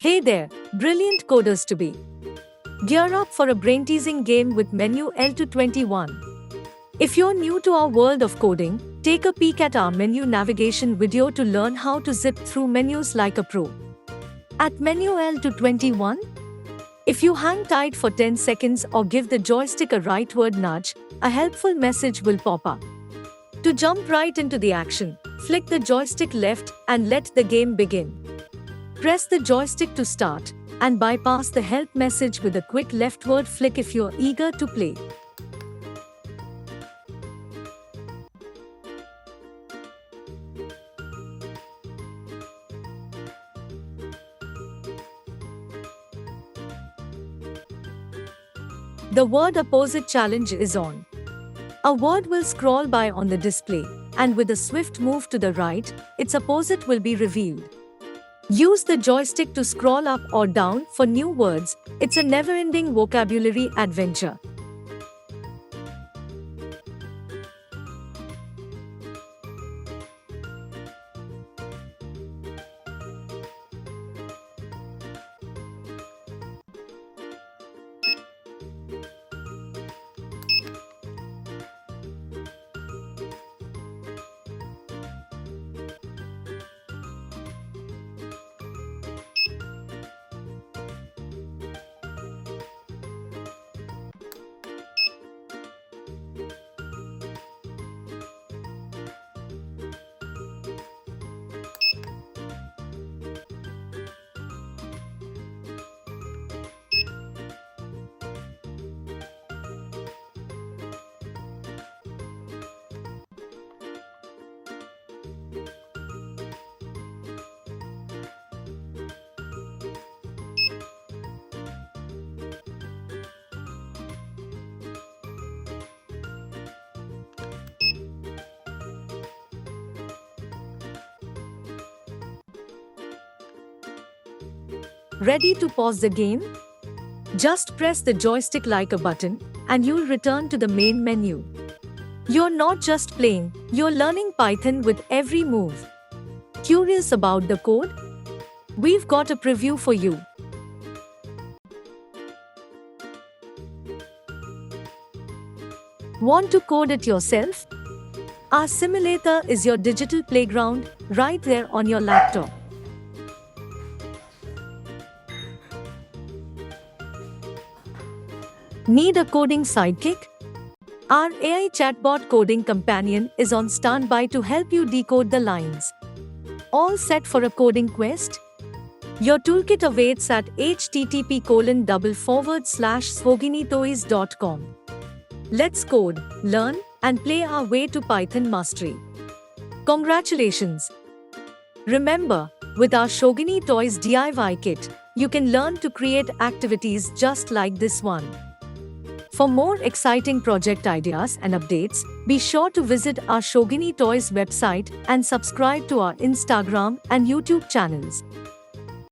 Hey there, brilliant coders to be. Gear up for a brain-teasing game with Menu L221. If you're new to our world of coding, take a peek at our menu navigation video to learn how to zip through menus like a pro. At Menu L221, if you hang tight for 10 seconds or give the joystick a rightward nudge, a helpful message will pop up. To jump right into the action, flick the joystick left and let the game begin. Press the joystick to start, and bypass the help message with a quick leftward flick if you're eager to play. The word opposite challenge is on. A word will scroll by on the display, and with a swift move to the right, its opposite will be revealed. Use the joystick to scroll up or down for new words. It's a never-ending vocabulary adventure. Ready to pause the game? Just press the joystick like a button, and you'll return to the main menu. You're not just playing, you're learning Python with every move. Curious about the code? We've got a preview for you. Want to code it yourself? Our simulator is your digital playground, right there on your laptop. Need a coding sidekick? Our AI Chatbot Coding Companion is on standby to help you decode the lines. All set for a coding quest? Your toolkit awaits at http://schoginitoys.com. Let's code, learn, and play our way to Python mastery. Congratulations! Remember, with our Schogini Toys DIY kit, you can learn to create activities just like this one. For more exciting project ideas and updates, be sure to visit our Schogini Toys website and subscribe to our Instagram and YouTube channels.